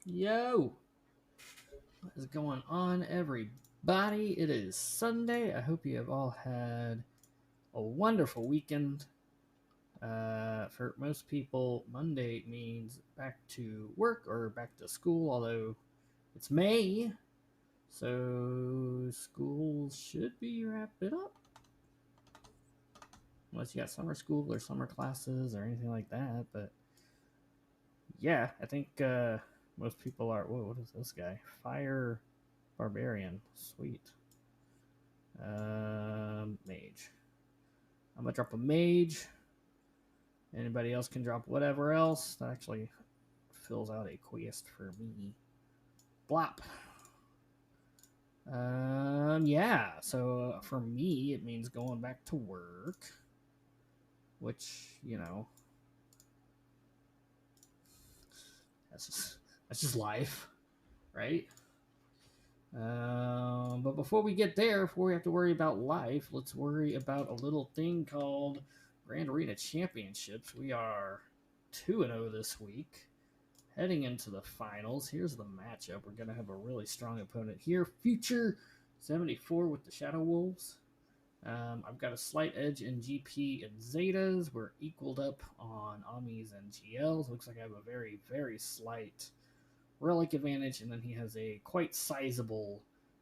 Yo, what is going on, everybody? It is Sunday. I hope you have all had a wonderful weekend. For most people, Monday means back to work or back to school, although it's May, so school should be wrapping up. Unless you got summer school or summer classes or anything like that. But yeah, I think most people are. Whoa, what is this guy? Fire Barbarian. Sweet. Mage. I'm gonna drop a mage. Anybody else can drop whatever else. That actually fills out a quest for me. Blop. Yeah. So for me, it means going back to work, which that's just life, right? But before we get there, before we have to worry about life, let's worry about a little thing called Grand Arena Championships. We are 2-0 this week. Heading into the finals. Here's the matchup. We're going to have a really strong opponent here. Future 74 with the Shadow Wolves. I've got a slight edge in GP and Zetas. We're equaled up on Amis and GLs. Looks like I have a very, very slight relic advantage, and then he has a quite sizable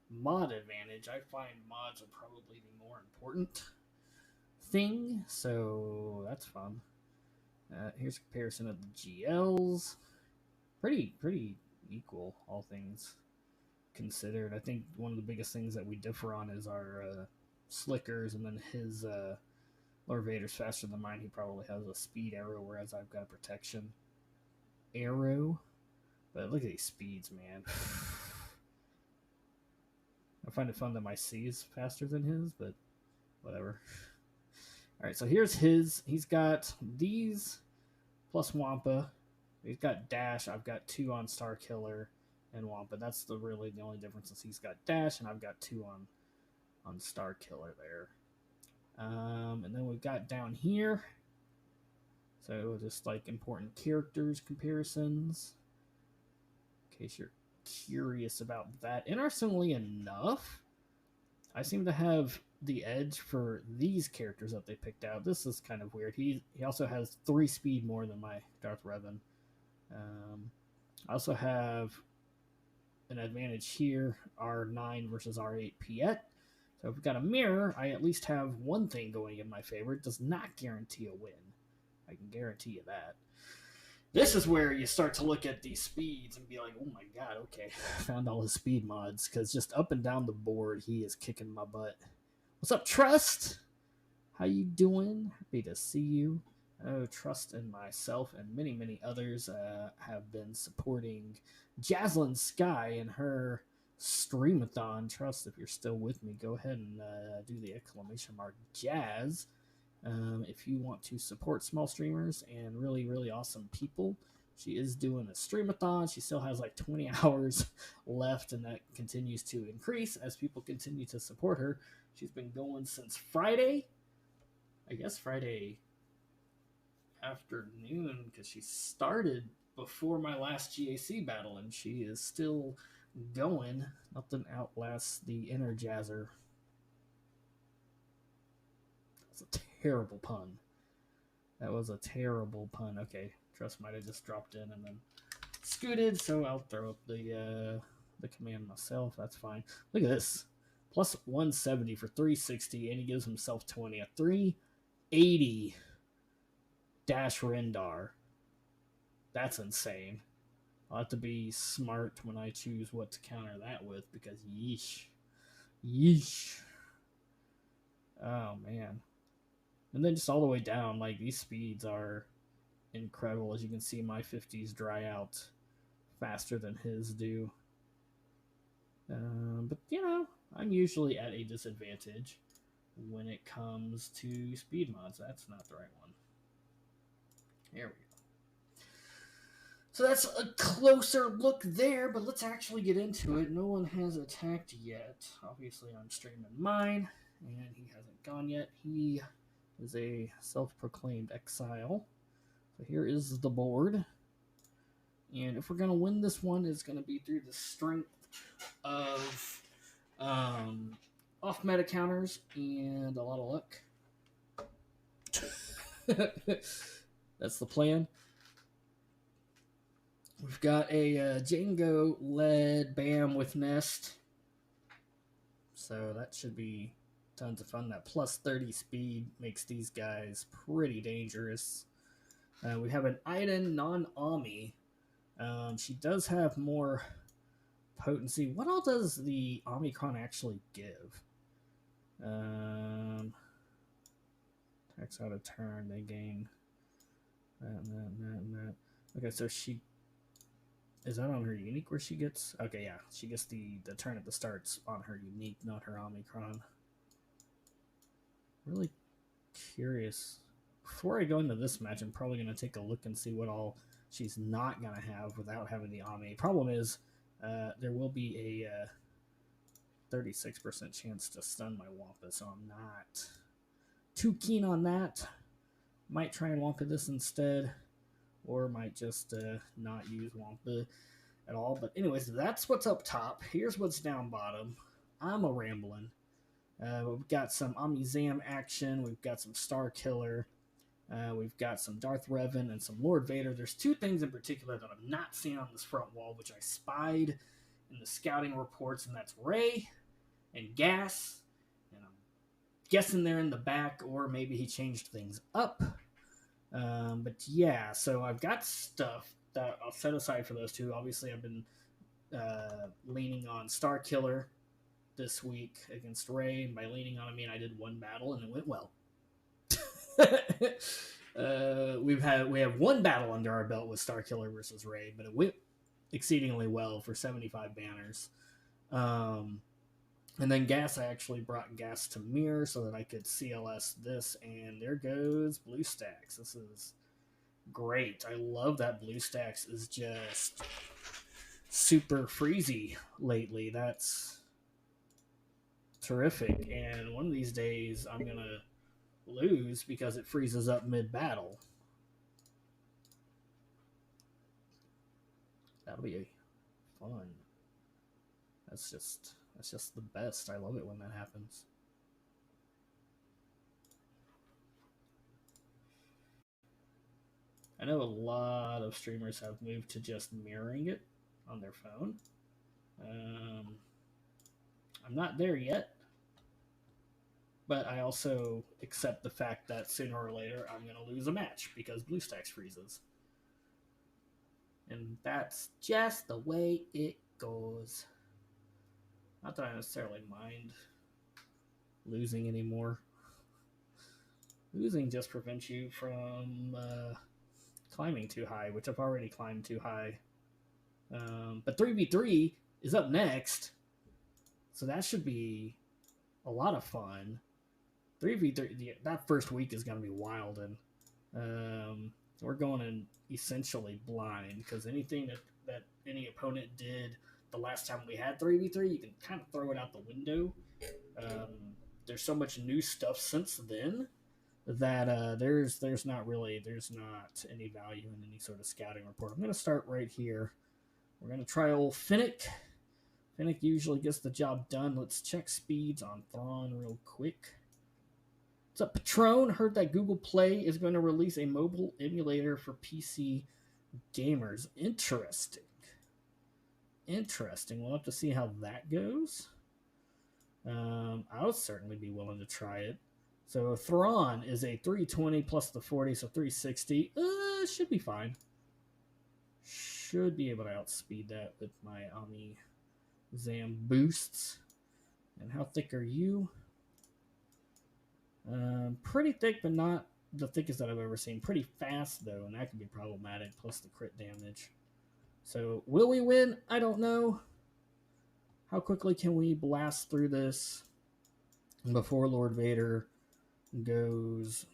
mod advantage. I find mods are probably the more important thing, so that's fun. Here's a comparison of the GLs. Pretty equal, all things considered. I think one of the biggest things that we differ on is our slickers, and then his Lord Vader's faster than mine. He probably has a speed arrow, whereas I've got a protection arrow. But look at these speeds, man. I find it fun that my C is faster than his, but whatever. All right, so here's his. He's got these plus Wampa. He's got Dash. I've got 2 on Star Killer and Wampa. That's really the only difference is he's got Dash, and I've got 2 on Star Killer there. And then we've got down here. So just like important characters comparisons. In case you're curious about that. Interestingly enough, I seem to have the edge for these characters that they picked out. This is kind of weird. He also has 3 speed more than my Darth Revan. I also have an advantage here, R9 versus R8 Piet. So if we've got a mirror, I at least have one thing going in my favor. It does not guarantee a win. I can guarantee you that. This is where you start to look at these speeds and be like, oh my god, okay, found all his speed mods, because just up and down the board, he is kicking my butt. What's up, Trust? How you doing? Happy to see you. Trust in myself and many, many others have been supporting Jaslyn Sky and her streamathon. Trust, if you're still with me, go ahead and do the exclamation mark Jazz. If you want to support small streamers and really, really awesome people, she is doing a streamathon. She still has like 20 hours left, and that continues to increase as people continue to support her. She's been going since Friday. I guess Friday afternoon, because she started before my last GAC battle, and she is still going. Nothing outlasts the Energizer. That's a terrible pun. That was a terrible pun. Okay, Trust might have just dropped in and then scooted, so I'll throw up the command myself. That's fine. Look at this. Plus 170 for 360, and he gives himself 20. A 380 Dash Rendar. That's insane. I'll have to be smart when I choose what to counter that with, because yeesh. Yeesh. Oh, man. And then just all the way down, like, these speeds are incredible. As you can see, my 50s dry out faster than his do. But, I'm usually at a disadvantage when it comes to speed mods. That's not the right one. There we go. So that's a closer look there, but let's actually get into it. No one has attacked yet. Obviously, I'm streaming mine, and he hasn't gone yet. He is a self-proclaimed exile. So here is the board. And if we're going to win this one, it's going to be through the strength of off meta counters and a lot of luck. That's the plan. We've got a Django led Bam with Nest. So that should be tons of fun. That plus 30 speed makes these guys pretty dangerous. We have an Iden non-Ami. She does have more potency. What all does the Omicron actually give? Attacks out of turn, they gain that. Okay, so she is that on her unique where she gets? Okay, yeah, she gets the turn at the starts on her unique, not her Omicron. Really curious. Before I go into this match, I'm probably going to take a look and see what all she's not going to have without having the Ami. Problem is, there will be a 36% chance to stun my Wampa, so I'm not too keen on that. Might try and Wampa this instead, or might just not use Wampa at all. But anyways, that's what's up top. Here's what's down bottom. I'm a rambling. We've got some Omni-Zam action. We've got some Star Killer. We've got some Darth Revan and some Lord Vader. There's two things in particular that I'm not seeing on this front wall, which I spied in the scouting reports, and that's Rey and Gas. And I'm guessing they're in the back, or maybe he changed things up. But yeah, so I've got stuff that I'll set aside for those two. Obviously, I've been leaning on Star Killer this week against Rey. And by leaning on, I mean I did one battle and it went well. We have one battle under our belt with Star Killer versus Rey, but it went exceedingly well for 75 banners. And then Gas, I actually brought Gas to Mirror so that I could CLS this, and there goes BlueStacks. This is great. I love that BlueStacks is just super freezy lately. That's terrific. And one of these days I'm going to lose because it freezes up mid-battle. That'll be fun. That's just the best. I love it when that happens. I know a lot of streamers have moved to just mirroring it on their phone. I'm not there yet, but I also accept the fact that sooner or later I'm going to lose a match because BlueStacks freezes. And that's just the way it goes. Not that I necessarily mind losing anymore. Losing just prevents you from climbing too high, which I've already climbed too high. But 3v3 is up next, so that should be a lot of fun. 3v3, that first week is going to be wild, and we're going in essentially blind because anything that any opponent did the last time we had 3v3, you can kind of throw it out the window. There's so much new stuff since then that there's not any value in any sort of scouting report. I'm going to start right here. We're going to try old Finnick. Finnick usually gets the job done. Let's check speeds on Thrawn real quick. What's up, Patron? Heard that Google Play is going to release a mobile emulator for PC gamers. Interesting. We'll have to see how that goes. I'll certainly be willing to try it. So Thrawn is a 320 plus the 40, so 360. Should be fine. Should be able to outspeed that with my Omni-Zam boosts. And how thick are you? Pretty thick, but not the thickest that I've ever seen. Pretty fast, though, and that can be problematic, plus the crit damage. So, will we win? I don't know. How quickly can we blast through this before Lord Vader goes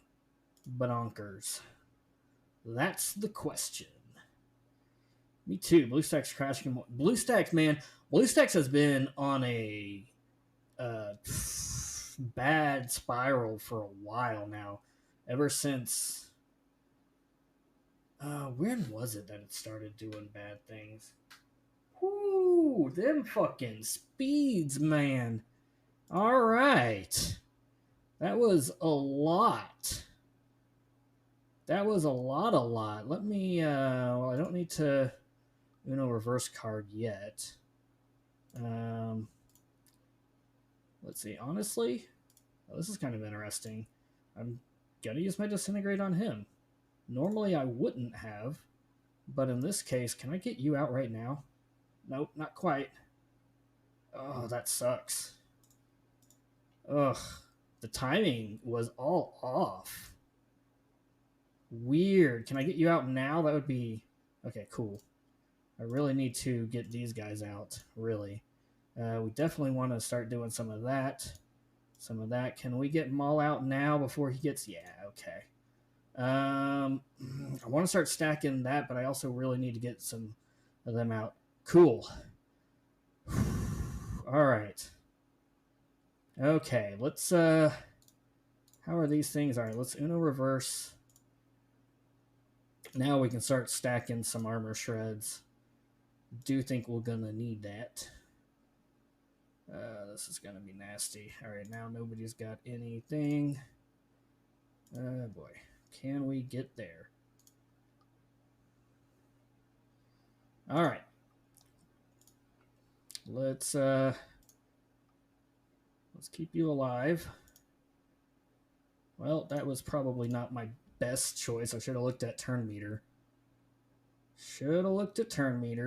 bonkers? That's the question. Me too. BlueStacks crashing. BlueStacks, man. BlueStacks has been on a bad spiral for a while now. Ever since When was it that it started doing bad things? Whoo, them fucking speeds, man. All right. That was a lot. That was a lot. Let me, well, I don't need to reverse card yet. Let's see. Honestly, this is kind of interesting. I'm gonna use my Disintegrate on him. Normally I wouldn't have, but in this case, can I get you out right now? Nope, not quite. Oh, that sucks. Ugh, the timing was all off. Weird. Can I get you out now? That would be... Okay, cool. I really need to get these guys out, really. We definitely want to start doing some of that. Can we get Maul out now before he gets... Yeah, okay. I want to start stacking that, but I also really need to get some of them out. Cool. All right. Okay, let's... How are these things? All right, let's Uno reverse. Now we can start stacking some armor shreds. Do think we're gonna need that. This is gonna be nasty. All right, now nobody's got anything. Oh boy, can we get there? All right, let's keep you alive. Well, that was probably not my best choice. I should have looked at turn meter.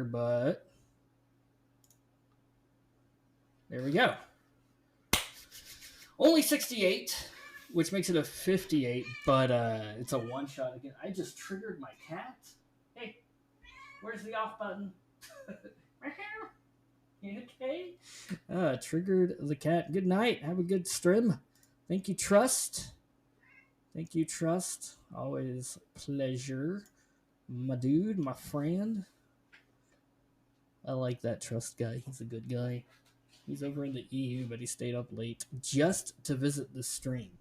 But there we go. Only 68, which makes it a 58, but it's a one-shot again. I just triggered my cat. Hey, where's the off button? You okay? Triggered the cat. Good night. Have a good stream. Thank you, Trust. Always pleasure. My dude, my friend. I like that Trust guy. He's a good guy. He's over in the EU, but he stayed up late just to visit the stream.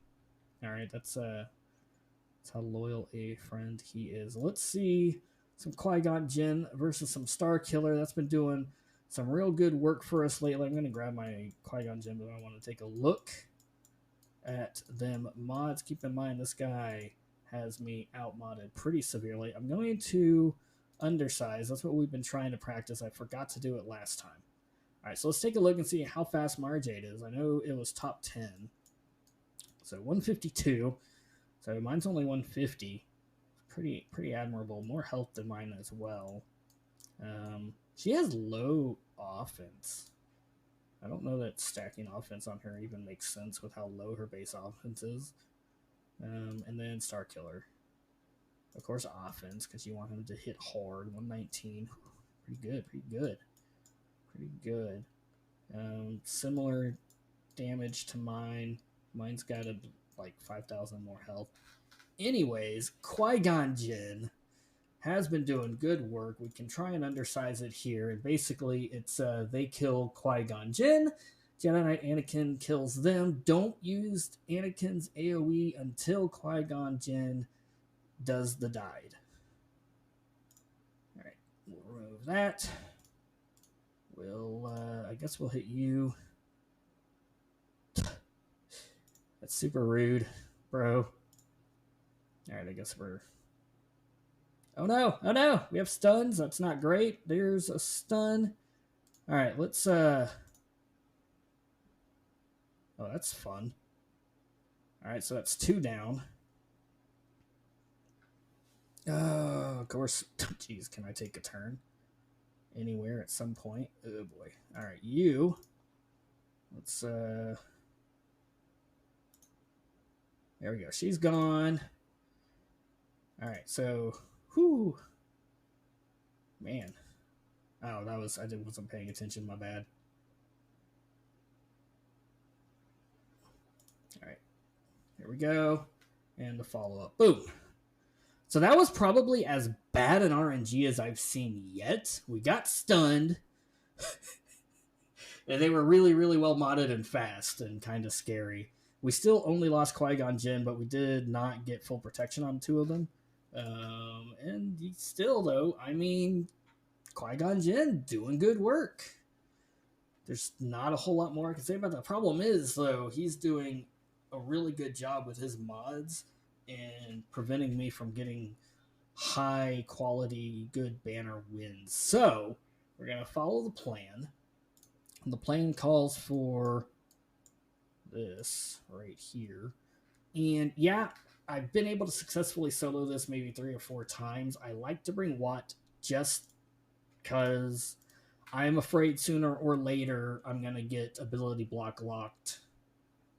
All right, that's how loyal a friend he is. Let's see some Qui-Gon Jinn versus some Star Killer. That's been doing some real good work for us lately. I'm going to grab my Qui-Gon Jinn, but I want to take a look at them mods. Keep in mind, this guy has me out-modded pretty severely. I'm going to undersize. That's what we've been trying to practice. I forgot to do it last time. All right, so let's take a look and see how fast Mara Jade is. I know it was top 10. So 152. So mine's only 150. Pretty admirable. More health than mine as well. She has low offense. I don't know that stacking offense on her even makes sense with how low her base offense is. And then Star Killer. Of course, offense, because you want him to hit hard. 119. Pretty good. Similar damage to mine. Mine's got like 5,000 more health. Anyways, Qui-Gon Jinn has been doing good work. We can try and undersize it here. And basically, it's they kill Qui-Gon Jinn. Jedi Knight Anakin kills them. Don't use Anakin's AoE until Qui-Gon Jinn does the died. All right, we'll remove that. I guess we'll hit you. That's super rude, bro. All right, I guess we're... Oh no, we have stuns. That's not great. There's a stun. All right, let's... Oh, that's fun. All right, so that's 2 down. Oh, of course. Jeez, can I take a turn? Anywhere at some point. Oh boy. All right, you. Let's there we go. She's gone. All right, so whew. Man. Oh, I wasn't paying attention, my bad. All right. Here we go. And the follow-up. Boom. So that was probably as bad an RNG as I've seen yet. We got stunned. And they were really, really well modded and fast and kind of scary. We still only lost Qui-Gon Jinn, but we did not get full protection on 2 of them. And still, though, I mean, Qui-Gon Jinn doing good work. There's not a whole lot more I can say about that. The problem is, though, he's doing a really good job with his mods and preventing me from getting high quality, good banner wins. So, we're going to follow the plan. The plan calls for this right here. And yeah, I've been able to successfully solo this maybe 3 or 4 times. I like to bring Watt just because I'm afraid sooner or later I'm going to get ability block locked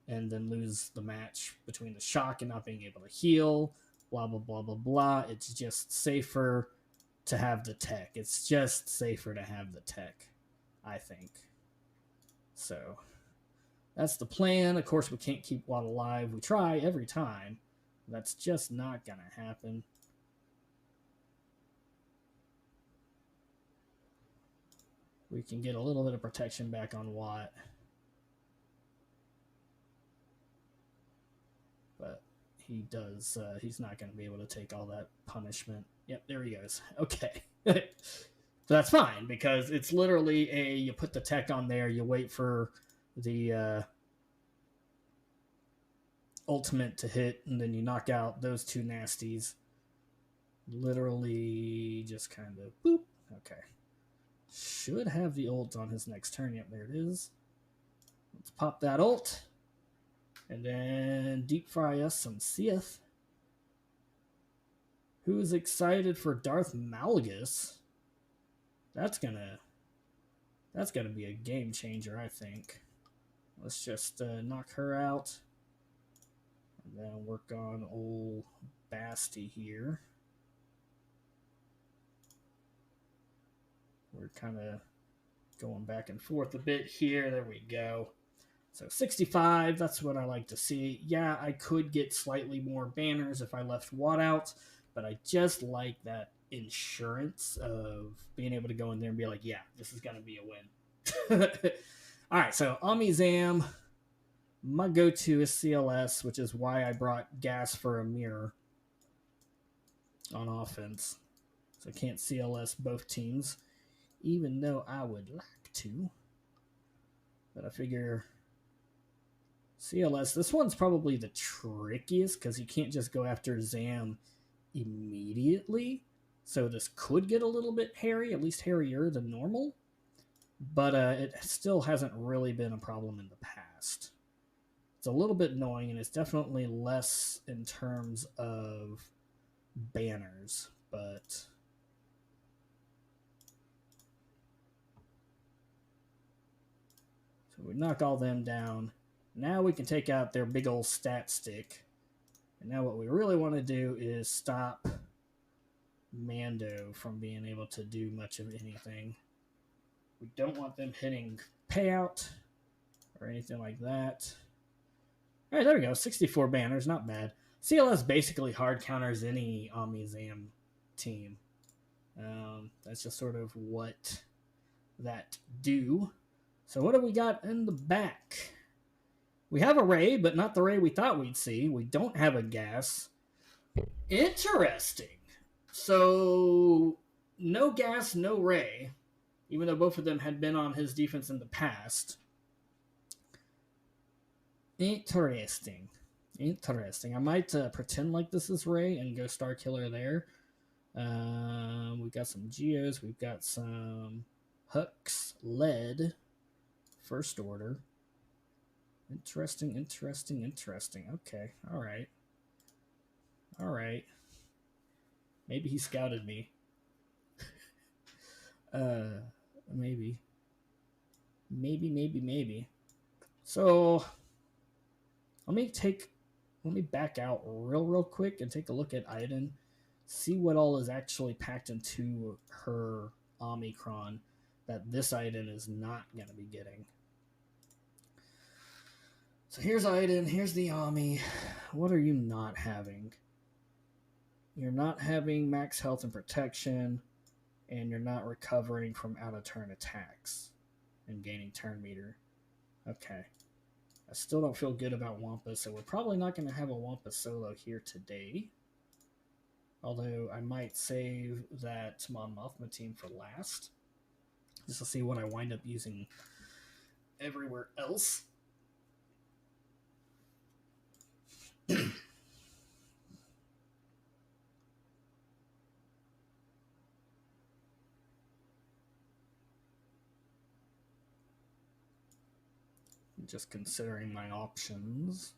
and then lose the match between the shock and not being able to heal, blah, blah, blah, blah, blah. It's just safer to have the tech. It's just safer to have the tech, I think. So that's the plan. Of course, we can't keep Watt alive. We try every time. That's just not going to happen. We can get a little bit of protection back on Watt. But he does. He's not going to be able to take all that punishment. Yep, there he goes. Okay. So that's fine because it's literally you put the tech on there, you wait for the ultimate to hit, and then you knock out those 2 nasties. Literally just kind of boop. Okay. Should have the ult on his next turn. Yep, there it is. Let's pop that ult. And then deep fry us some Sith. Who's excited for Darth Malgus? That's gonna be a game changer, I think. Let's just knock her out. And then work on old Basti here. We're kind of going back and forth a bit here. There we go. So 65, that's what I like to see. Yeah, I could get slightly more banners if I left Watt out, but I just like that insurance of being able to go in there and be like, yeah, this is going to be a win. All right, so Amizam, my go-to is CLS, which is why I brought Gas for a mirror on offense. So I can't CLS both teams, even though I would like to. But I figure CLS, this one's probably the trickiest because you can't just go after Zam immediately. So this could get a little bit hairy, at least hairier than normal. But it still hasn't really been a problem in the past. It's a little bit annoying, and it's definitely less in terms of banners. But so we knock all them down. Now we can take out their big old stat stick. And now what we really want to do is stop Mando from being able to do much of anything. We don't want them hitting payout or anything like that. All right, there we go. 64 banners, not bad. CLS basically hard counters any Amizam team. That's just sort of what that do. So what do we got in the back? We have a Ray, but not the Ray we thought we'd see. We don't have a Gas. Interesting. So no Gas, no Ray, even though both of them had been on his defense in the past. Interesting. I might pretend like this is Ray and go Star Killer there. We've got some Geos. We've got some Hooks. Lead. First Order. Interesting. Okay. All right. Maybe he scouted me. Maybe. So let me back out real quick and take a look at Iden, see what all is actually packed into her Omicron that this Iden is not going to be getting. So here's Iden, here's the Ami. What are you not having? You're not having max health and protection, and you're not recovering from out-of-turn attacks and gaining turn meter. Okay. I still don't feel good about Wampa, so we're probably not going to have a Wampa solo here today. Although I might save that Mon Mothma team for last, just to see what I wind up using everywhere else. Just considering my options.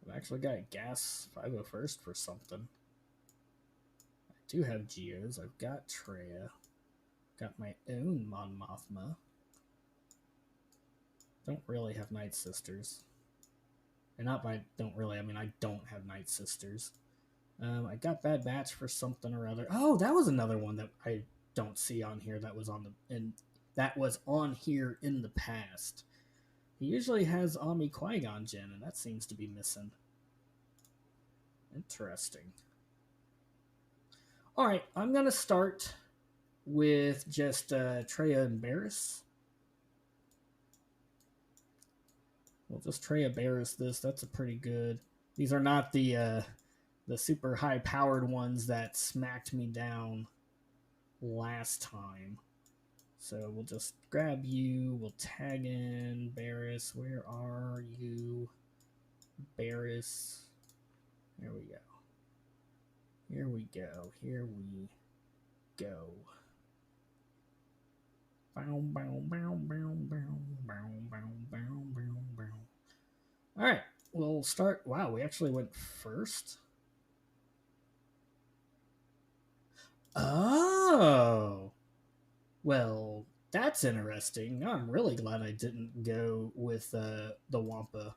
I've actually got Gas 501st for something. I do have Geos. I've got Treya. Got my own Mon Mothma. Don't really have Night Sisters. And not by don't really, I mean I don't have Night Sisters. I got Bad Batch for something or other. Oh, that was another one that I don't see on here that was on the that was on here in the past. He usually has Ami Qui-Gon Jinn, and that seems to be missing. Interesting. All right, I'm gonna start with just Treya and Barriss. We'll just Treya Barriss this. That's a pretty good. These are not the super high powered ones that smacked me down last time. So we'll just grab you. We'll tag in Barriss. Where are you? Barriss. There we go. Here we go. Here we go. Bow, bow, bow, bow, bow, bow, bow, bow, bow, bow. All right, we'll start. Wow, we actually went first. Oh, well, that's interesting. I'm really glad I didn't go with the Wampa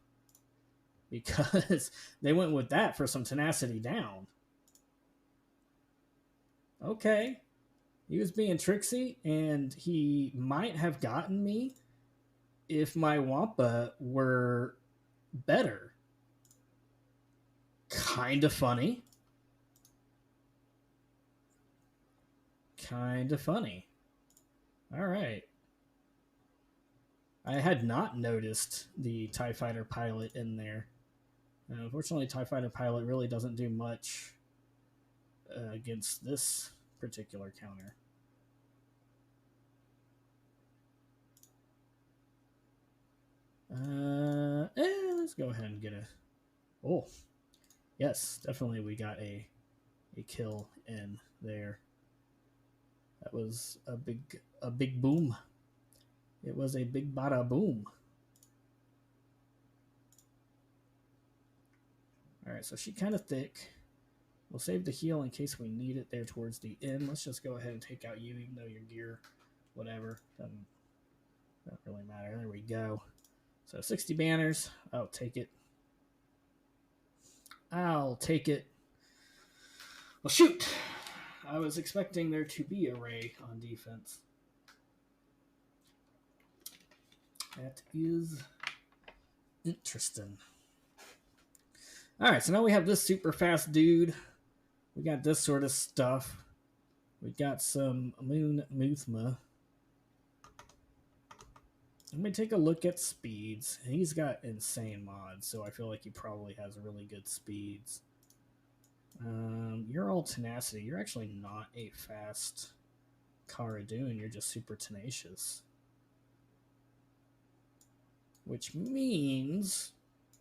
because they went with that for some tenacity down. Okay. He was being tricksy, and he might have gotten me if my Wampa were better. Kind of funny. Kind of funny. All right. I had not noticed the TIE Fighter pilot in there. Unfortunately, TIE Fighter pilot really doesn't do much against this particular counter. Let's go ahead and get a. Oh, yes, definitely we got a kill in there. That was a big boom. It was a big bada boom. All right, so she kind of thick. We'll save the heal in case we need it there towards the end. Let's just go ahead and take out you, even though your gear, whatever, doesn't really matter. There we go. So 60 banners. I'll take it. I'll take it. Well, shoot. I was expecting there to be a Ray on defense. That is interesting. All right, so now we have this super fast dude. We got this sort of stuff. We got some Moon Muthma. Let me take a look at speeds. He's got insane mods, so I feel like he probably has really good speeds. You're all tenacity. You're actually not a fast Cara Dune. You're just super tenacious. Which means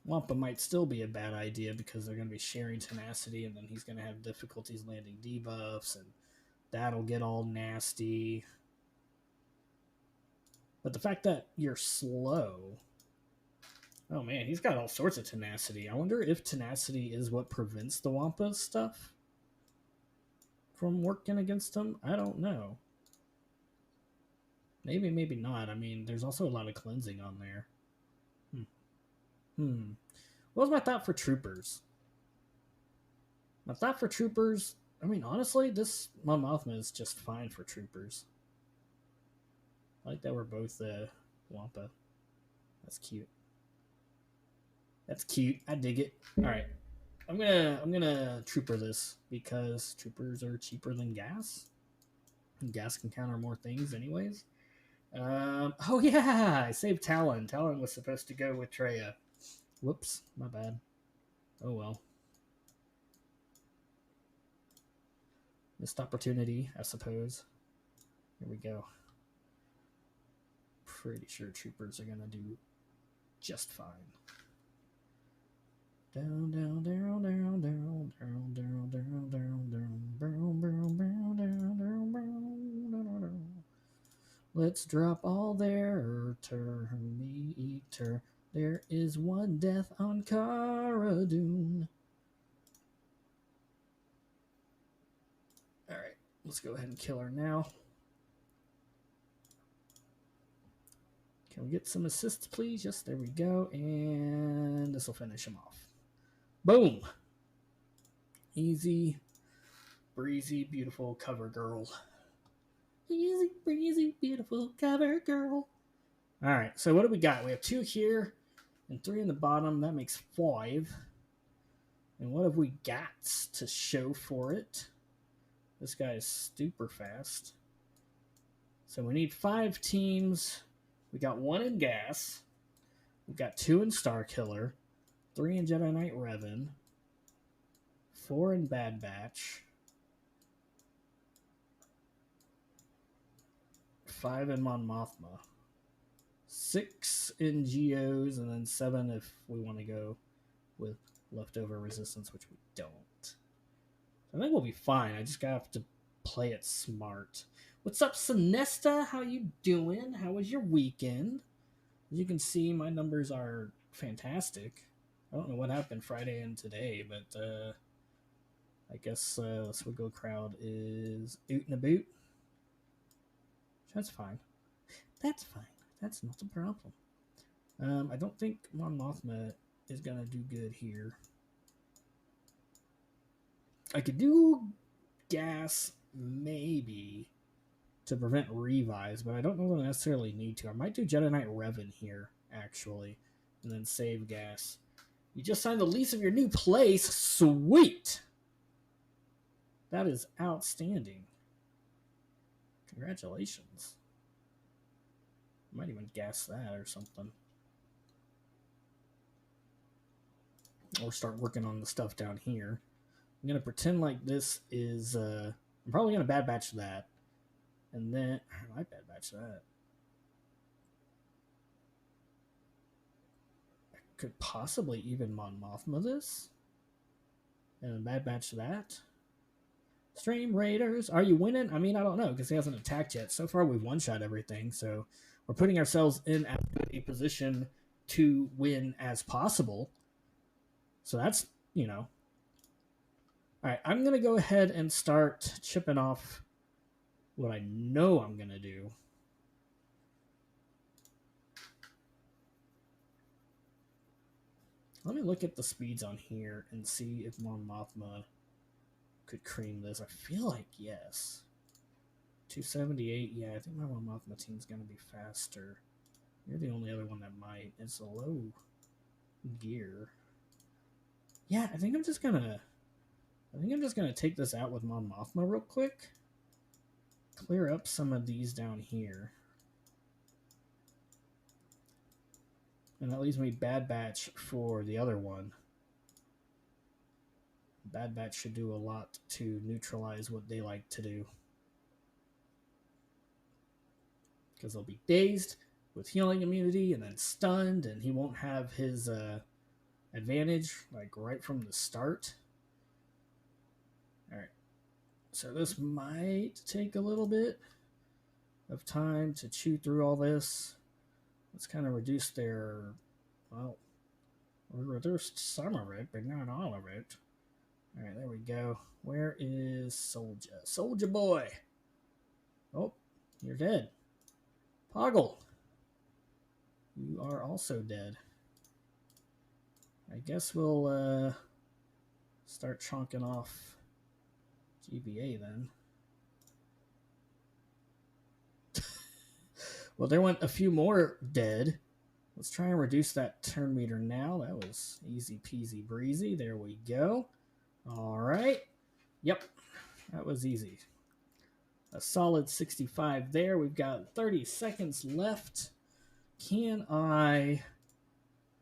Wampa might still be a bad idea because they're going to be sharing tenacity, and then he's going to have difficulties landing debuffs, and that'll get all nasty. But the fact that you're slow... Oh man, he's got all sorts of tenacity. I wonder if tenacity is what prevents the Wampa stuff from working against him. I don't know. Maybe, maybe not. I mean, there's also a lot of cleansing on there. What was my thought for troopers? My thought for troopers... I mean, honestly, this Mon Mothma is just fine for troopers. I like that we're both Wampa. That's cute. That's cute. I dig it. All right, I'm gonna trooper this because troopers are cheaper than gas. And gas can counter more things, anyways. Oh yeah, I saved Talon. Talon was supposed to go with Treya. Whoops, my bad. Oh well. Missed opportunity, I suppose. Here we go. Pretty sure troopers are going to do just fine. Down, down, down, down, down, down, down, down, down, down, down, down, down, down. Let's drop all their meter. There is one death on Cara Dune. All right, let's go ahead and kill her now. Can we get some assists, please? Yes, there we go. And this will finish him off. Boom. Easy, breezy, beautiful cover girl. Easy, breezy, beautiful cover girl. All right, so what do we got? We have 2 here and 3 in the bottom. That makes 5. And what have we got to show for it? This guy is super fast. So we need 5 teams. We got 1 in Gas. We got 2 in Star Killer. 3 in Jedi Knight Revan. 4 in Bad Batch. 5 in Mon Mothma. 6 in Geos, and then 7 if we want to go with leftover resistance, which we don't. I think we'll be fine. I just have to play it smart. What's up, Sinesta? How you doing? How was your weekend? As you can see, my numbers are fantastic. I don't know what happened Friday and today, but I guess Swiggle crowd is oot and a boot. That's fine. That's fine. That's not a problem. I don't think Mon Mothma is going to do good here. I could do Gas, maybe, to prevent revives, but I don't know that I necessarily need to. I might do Jedi Knight Revan here, actually, and then save Gas. You just signed the lease of your new place. Sweet! That is outstanding. Congratulations. I might even gas that or something. Or start working on the stuff down here. I'm going to pretend like this is... I'm probably going to bad batch that. And then... I might bad batch that. I could possibly even Mon Mothma this. And then bad batch that. Stream Raiders. Are you winning? I mean, I don't know, because he hasn't attacked yet. So far, we've one-shot everything. So we're putting ourselves in as good a position to win as possible. So that's, you know... All right, I'm going to go ahead and start chipping off what I know I'm going to do. Let me look at the speeds on here and see if Mon Mothma could cream this. I feel like yes. 278, yeah, I think my Mon Mothma team's going to be faster. You're the only other one that might. It's a low gear. Yeah, I think I'm just going to take this out with Mon Mothma real quick. Clear up some of these down here. And that leaves me Bad Batch for the other one. Bad Batch should do a lot to neutralize what they like to do. Because they'll be dazed with healing immunity and then stunned, and he won't have his advantage like right from the start. Alright. So this might take a little bit of time to chew through all this. Let's kind of reduce their, well, we reduced some of it, but not all of it. All right, there we go. Where is Soldier? Soldier boy. Oh, you're dead. Poggle. You are also dead. I guess we'll start chonking off GBA then. Well, there went a few more dead. Let's try and reduce that turn meter now. That was easy peasy breezy. There we go. All right. Yep, that was easy. A solid 65 there. We've got 30 seconds left. Can I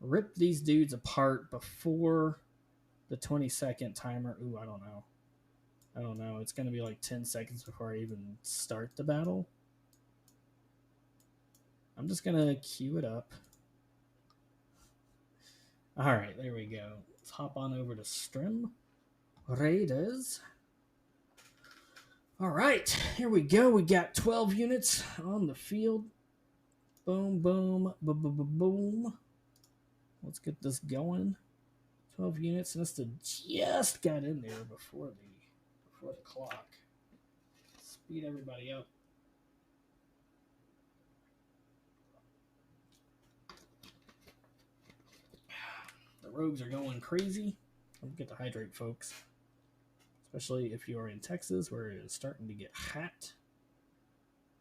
rip these dudes apart before the 20-second timer? Ooh, I don't know. I don't know. It's going to be like 10 seconds before I even start the battle. I'm just going to queue it up. All right, there we go. Let's hop on over to Strim Raiders. All right, here we go. We got 12 units on the field. Boom, boom, boom, boom, boom, boom. Let's get this going. 12 units. And this just got in there before the clock. Speed everybody up. The rogues are going crazy. Don't forget to hydrate, folks. Especially if you are in Texas, where it is starting to get hot.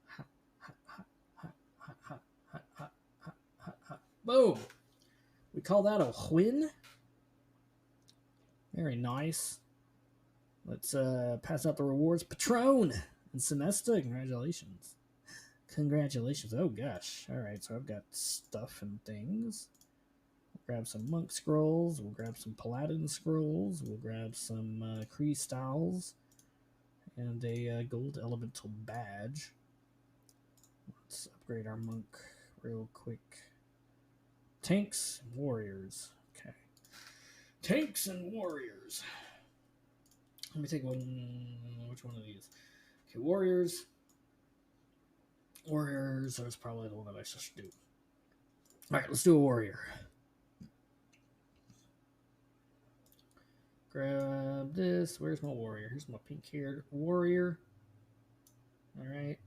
Hot, hot, hot, hot, hot, hot, hot, hot, hot, hot, hot. Boom! We call that a win. Very nice. Let's pass out the rewards. Patron and Semesta, congratulations. Congratulations. Oh, gosh. All right, so I've got stuff and things. We'll grab some monk scrolls. We'll grab some paladin scrolls. We'll grab some crystals and a gold elemental badge. Let's upgrade our monk real quick. Tanks and warriors. Okay. Tanks and warriors. Let me take one. Which one of these? Okay, warriors. Warriors. That's probably the one that I should do. All right, let's do a warrior. Grab this. Where's my warrior? Here's my pink-haired warrior. All right.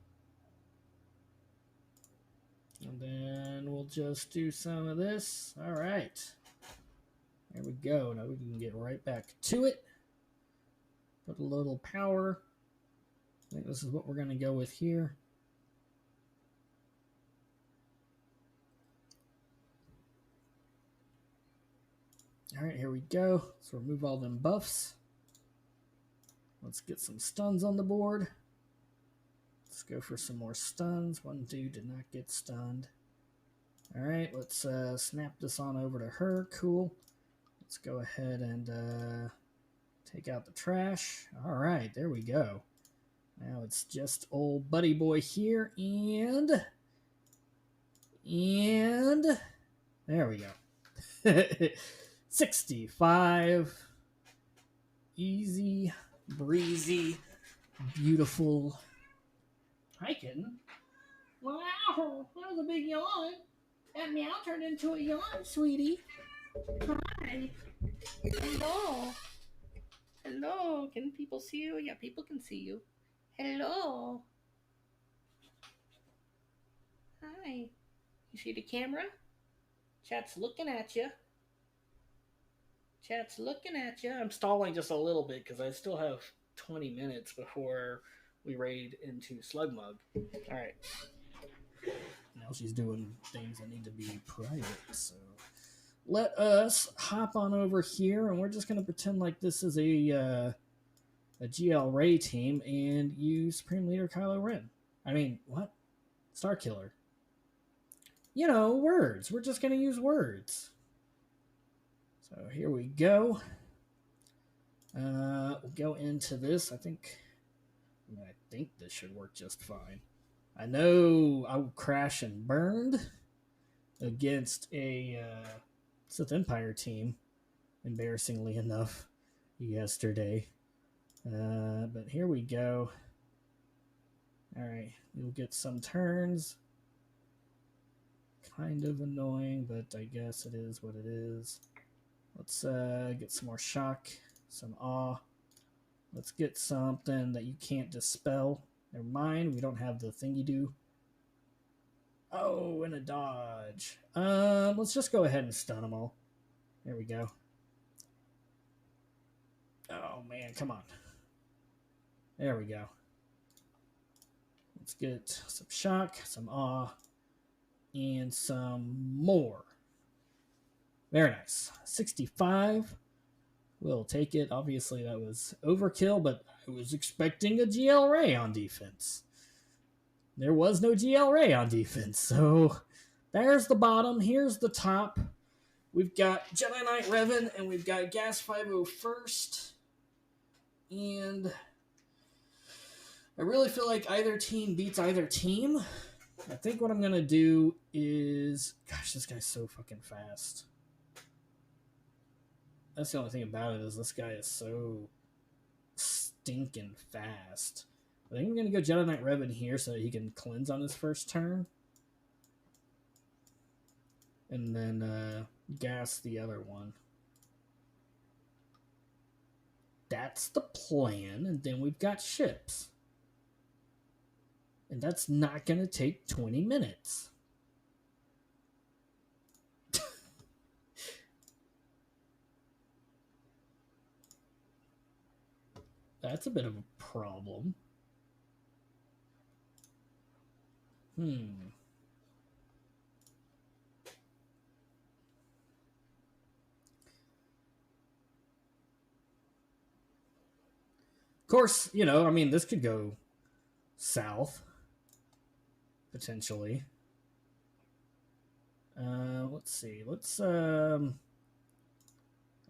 And then we'll just do some of this. All right. There we go. Now we can get right back to it. Put a little power. I think this is what we're going to go with here. All right, here we go. Let's remove all them buffs. Let's get some stuns on the board. Let's go for some more stuns. One dude did not get stunned. All right, let's snap this on over to her. Cool. Let's go ahead and take out the trash. All right, there we go. Now it's just old buddy boy here, and there we go. 65. Easy, breezy, beautiful. Hi, kitten. Wow, that was a big yawn. That meow turned into a yawn, sweetie. Hi. Hello. Hello. Can people see you? Yeah, people can see you. Hello. Hi. You see the camera? Chat's looking at you. Chat's looking at you. I'm stalling just a little bit because I still have 20 minutes before we raid into Slugmug. All right. Now she's doing things that need to be private, so let us hop on over here, and we're just going to pretend like this is a GL Ray team and use Supreme Leader Kylo Ren. I mean, what? Star Killer. You know, words. We're just going to use words. So here we go. We'll go into this. I think this should work just fine. I know I crashed and burned against a Sith Empire team, embarrassingly enough, yesterday. But here we go. All right, we'll get some turns. Kind of annoying, but I guess it is what it is. Let's get some more shock, some awe. Let's get something that you can't dispel. Never mind, we don't have the thingy-do. Oh, and a dodge. Let's just go ahead and stun them all. There we go. Oh, man, come on. There we go. Let's get some shock, some awe, and some more. Very nice. 65. We'll take it. Obviously, that was overkill, but I was expecting a GL Ray on defense. There was no GL Ray on defense, so there's the bottom. Here's the top. We've got Jedi Knight Revan, and we've got Gas 501st. And I really feel like either team beats either team. I think what I'm going to do is... Gosh, this guy's so fucking fast. That's the only thing about it is this guy is so stinking fast. I think I'm going to go Jedi Knight Revan here so that he can cleanse on his first turn. And then gas the other one. That's the plan. And then we've got ships. And that's not going to take 20 minutes. That's a bit of a problem. Of course, you know, I mean, this could go south. Potentially. Let's see. Let's, I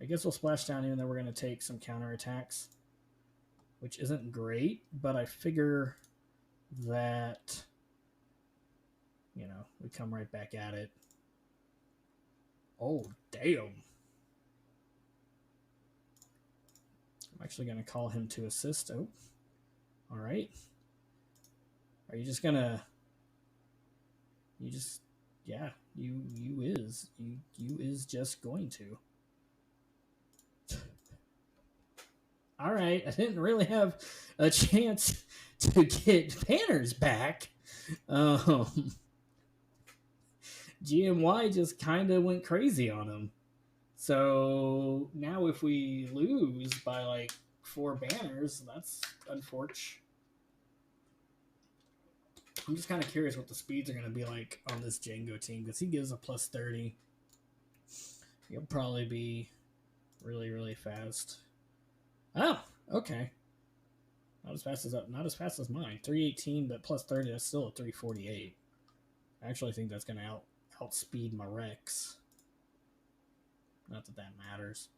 guess we'll splash down even though we're going to take some counterattacks. Which isn't great, but I figure that, you know, we come right back at it. Oh, damn. I'm actually going to call him to assist. Oh, all right. Are you just going to... You just... Yeah, you is just going to. All right, I didn't really have a chance to get banners back. GMY just kind of went crazy on him. So now if we lose by like 4 banners, that's unfortunate. I'm just kind of curious what the speeds are going to be like on this Django team because he gives a plus 30. He'll probably be really, really fast. Oh, okay. Not as fast as mine. 318, but plus 30, that's still a 348. I actually think that's going to outspeed my Rex. Not that that matters.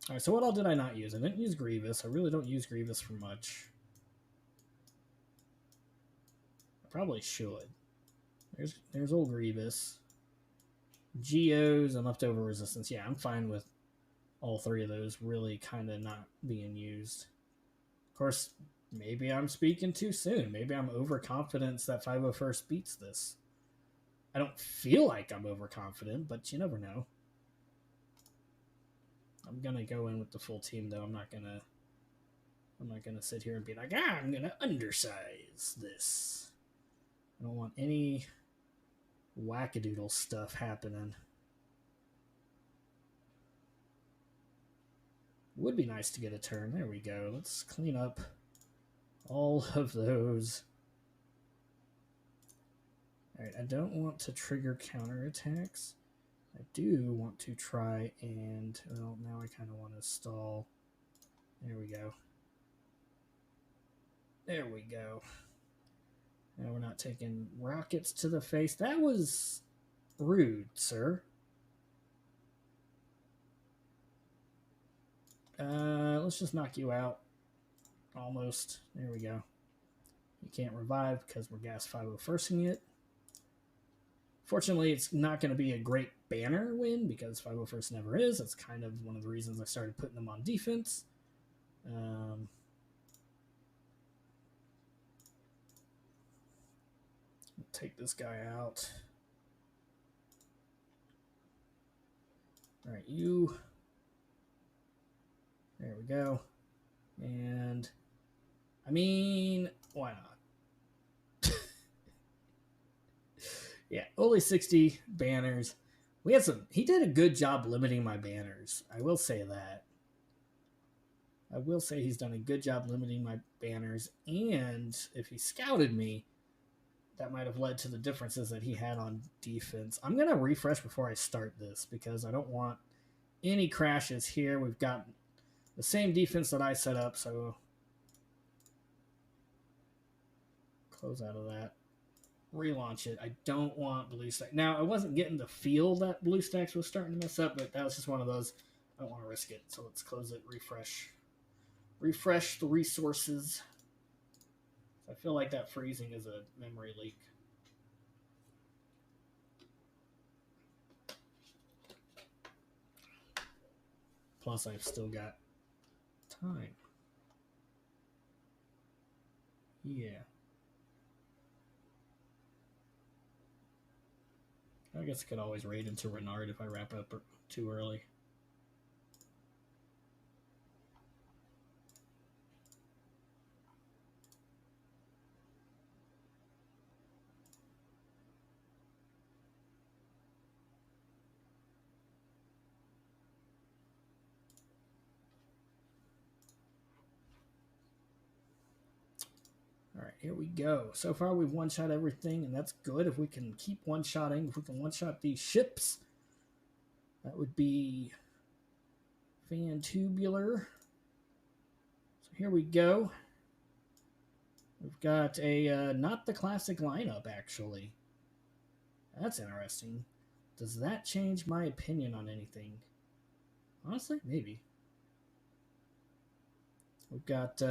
All right, so what all did I not use? I didn't use Grievous. I really don't use Grievous for much. I probably should. There's old Grievous. Geos and leftover resistance. Yeah, I'm fine with all 3 of those really kind of not being used. Of course, maybe I'm speaking too soon. Maybe I'm overconfident that 501st beats this. I don't feel like I'm overconfident, but you never know. I'm gonna go in with the full team though. I'm not gonna sit here and be like, I'm gonna undersize this. I don't want any wackadoodle stuff happening. Would be nice to get a turn. There we go. Let's clean up all of those. Alright, I don't want to trigger counterattacks. I do want to try and... Well, now I kind of want to stall. There we go. There we go. Now we're not taking rockets to the face. That was rude, sir. Let's just knock you out. Almost. There we go. You can't revive because we're gas 501st-ing it. Fortunately, it's not going to be a great banner win because 501st never is. That's kind of one of the reasons I started putting them on defense. Take this guy out. All right, you. There we go. And, I mean, why not? Yeah, only 60 banners. We had some... He did a good job limiting my banners. I will say that. I will say he's done a good job limiting my banners. And if he scouted me, that might have led to the differences that he had on defense. I'm going to refresh before I start this because I don't want any crashes here. We've got the same defense that I set up, so close out of that. Relaunch it. I don't want BlueStacks. Now, I wasn't getting the feel that BlueStacks was starting to mess up, but that was just one of those. I don't want to risk it, so let's close it, refresh. Refresh the resources. I feel like that freezing is a memory leak. Plus, I've still got time. Yeah. I guess I could always raid into Renard if I wrap up too early. All right, here we go. So far, we've one-shot everything, and that's good. If we can keep one-shotting, if we can one-shot these ships, that would be fantubular. So here we go. We've got a not the classic lineup, actually. That's interesting. Does that change my opinion on anything? Honestly, maybe. We've got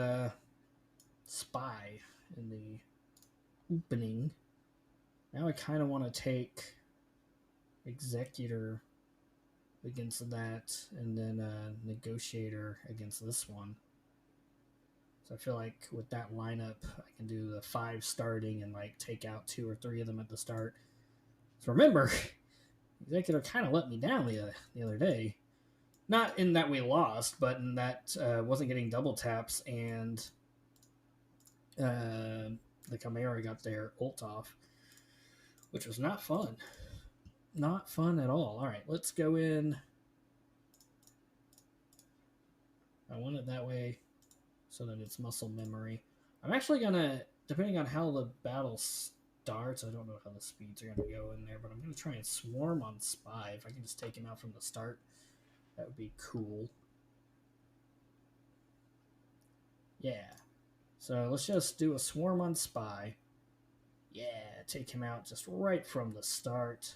Spy in the opening. Now I kind of want to take Executor against that, and then Negotiator against this one. So I feel like with that lineup, I can do the 5 starting and like take out 2 or 3 of them at the start. So remember, Executor kind of let me down the other day. Not in that we lost, but in that wasn't getting double taps, and the Chimera got their ult off, which was not fun. Not fun at all. All right, let's go in. I want it that way so that it's muscle memory. I'm actually going to, depending on how the battle starts, I don't know how the speeds are going to go in there, but I'm going to try and swarm on Spy. If I can just take him out from the start, that would be cool. Yeah. So let's just do a swarm on Spy. Yeah, take him out just right from the start.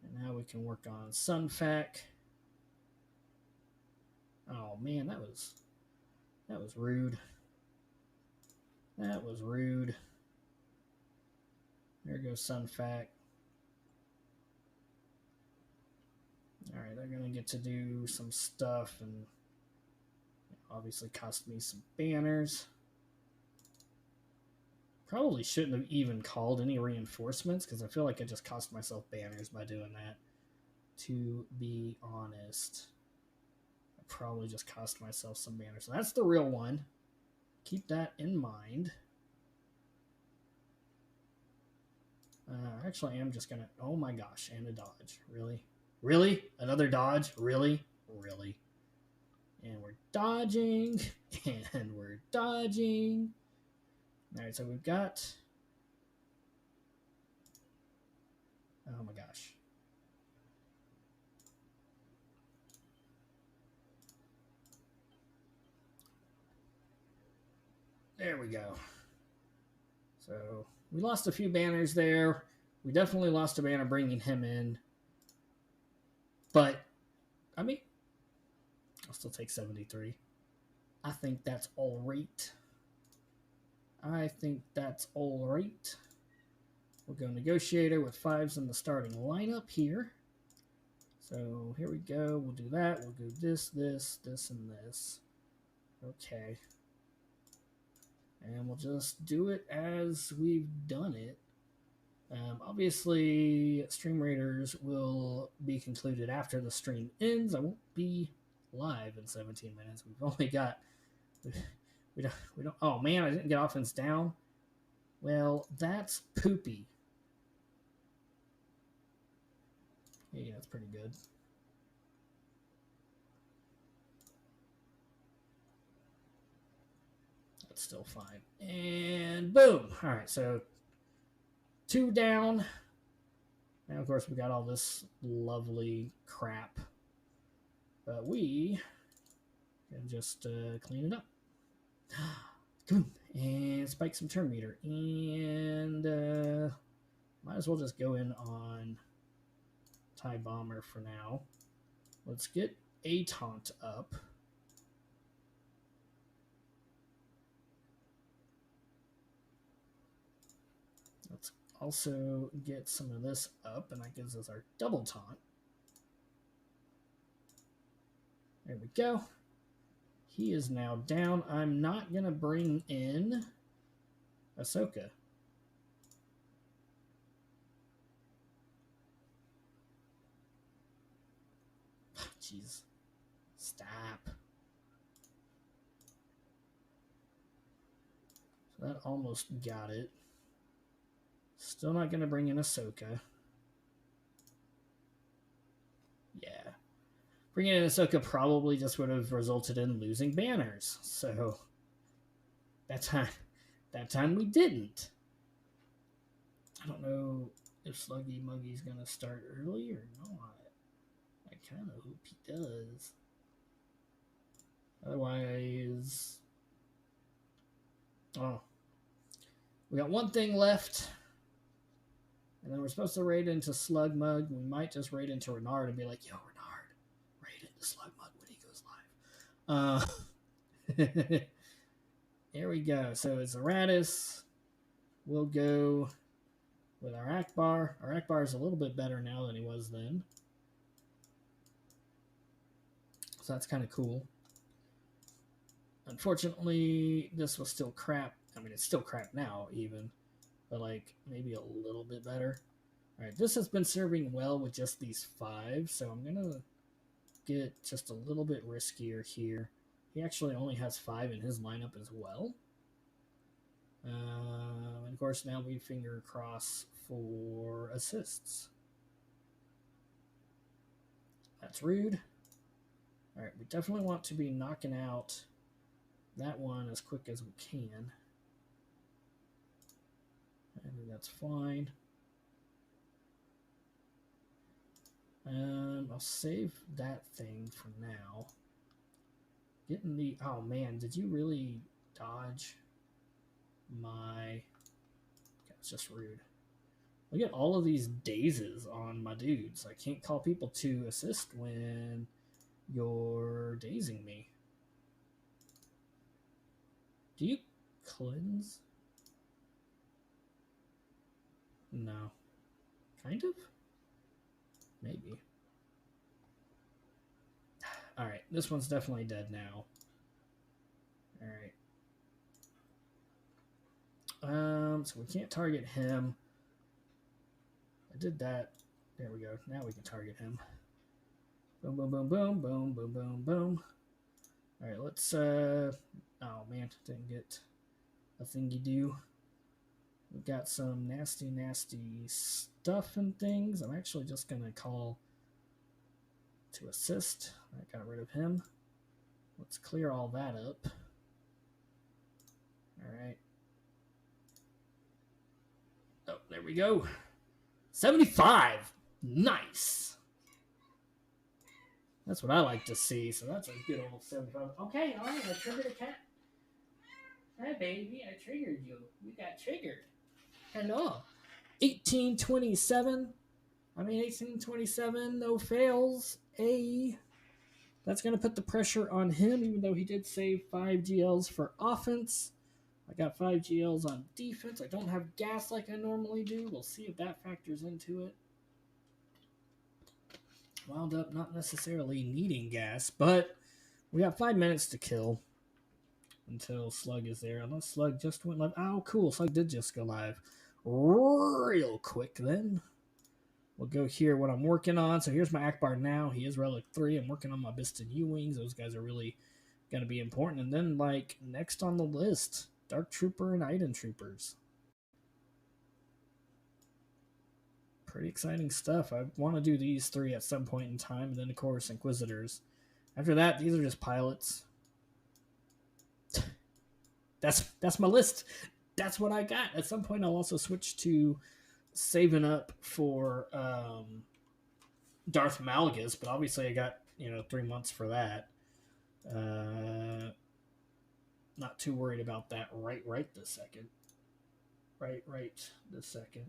And now we can work on Sunfac. Oh man, that was rude. That was rude. There goes Sunfac. Alright, they're gonna get to do some stuff and obviously cost me some banners. Probably shouldn't have even called any reinforcements because I feel like I just cost myself banners by doing that. To be honest, I probably just cost myself some banners. So that's the real one. Keep that in mind. Actually, I am just gonna. Oh my gosh, and a dodge. Really? Really? Another dodge? Really? Really? And we're dodging, and we're dodging. All right, so we've got. Oh my gosh. There we go. So we lost a few banners there. We definitely lost a banner bringing him in. But, I mean, I'll still take 73. I think that's all right. I think that's all right. We'll go Negotiator with 5s in the starting lineup here. So here we go. We'll do that. We'll do this, this, this, and this. Okay. And we'll just do it as we've done it. Obviously, Stream Raiders will be concluded after the stream ends. I won't be live in 17 minutes. We've only got... We don't. Oh, man, I didn't get offense down. Well, that's poopy. Yeah, that's pretty good. That's still fine. And boom. All right, so 2 down. Now, of course, we got all this lovely crap. But we can just clean it up. And spike some turn meter. And might as well just go in on TIE Bomber for now. Let's get a taunt up. also get some of this up, and that gives us our double taunt. There we go. He is now down. I'm not going to bring in Ahsoka. Jeez. Stop. So that almost got it. Still not going to bring in Ahsoka. Yeah. Bringing in Ahsoka probably just would have resulted in losing banners. So that time we didn't. I don't know if Sluggy Muggy's going to start early or not. I kind of hope he does. Otherwise, oh, we got one thing left. And then we're supposed to raid into Slug Mug. We might just raid into Renard and be like, yo, Renard, raid into Slug Mug when he goes live. There we go. So it's Aratus. We'll go with our Akbar. Our Akbar is a little bit better now than he was then. So that's kind of cool. Unfortunately, this was still crap. I mean, it's still crap now, even. But, like, maybe a little bit better. Alright, this has been serving well with just these 5. So I'm going to get just a little bit riskier here. He actually only has 5 in his lineup as well. And, of course, now we finger cross for assists. That's rude. Alright, we definitely want to be knocking out that one as quick as we can. I think that's fine. I'll save that thing for now. Getting the... Oh, man, did you really dodge my... That's just rude. Look at all of these dazes on my dudes. I can't call people to assist when you're dazing me. Do you cleanse? No. Kind of? Maybe. Alright, this one's definitely dead now. Alright. So we can't target him. I did that. There we go. Now we can target him. Boom, boom, boom, boom, boom, boom, boom, boom. Alright, let's, oh man, didn't get a thingy do. We've got some nasty, nasty stuff and things. I'm actually just going to call to assist. I got rid of him. Let's clear all that up. Alright. Oh, there we go. 75. Nice. That's what I like to see. So that's a good old 75. Okay, all right. I triggered a cat. Hi, baby. I triggered you. You got triggered. Hello. 1827. 1827. No fails. That's going to put the pressure on him, even though he did save 5 GLs for offense. I got 5 GLs on defense. I don't have gas like I normally do. We'll see if that factors into it. Wound up not necessarily needing gas, but we got 5 minutes to kill until Slug is there. Unless Slug just went live. Oh, cool. Slug did just go live. Real quick then. We'll go here what I'm working on. So here's my Akbar now. He is Relic 3. I'm working on my Biston U-Wings. Those guys are really going to be important. And then, like, next on the list, Dark Trooper and Iden Troopers. Pretty exciting stuff. I want to do these 3 at some point in time. And then, of course, Inquisitors. After that, these are just pilots. That's my list. That's what I got. At some point, I'll also switch to saving up for Darth Malgus, but obviously I got 3 months for that. Not too worried about that right this second. Right this second.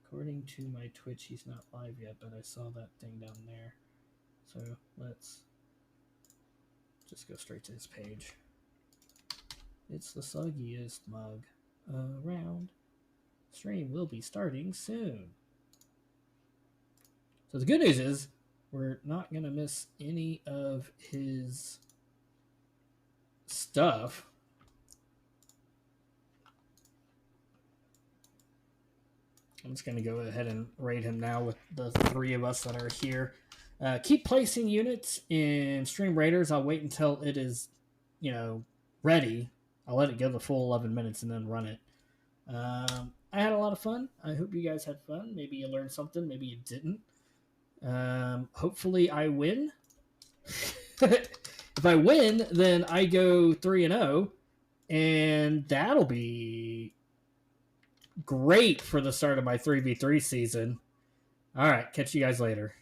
According to my Twitch, he's not live yet, but I saw that thing down there. So let's just go straight to his page. It's the soggiest mug around. Stream will be starting soon. So the good news is we're not going to miss any of his stuff. I'm just going to go ahead and raid him now with the 3 of us that are here. Keep placing units in Stream Raiders. I'll wait until it is, ready. I'll let it go the full 11 minutes and then run it. I had a lot of fun. I hope you guys had fun. Maybe you learned something. Maybe you didn't. Hopefully I win. If I win, then I go 3-0, and that'll be great for the start of my 3v3 season. All right, catch you guys later.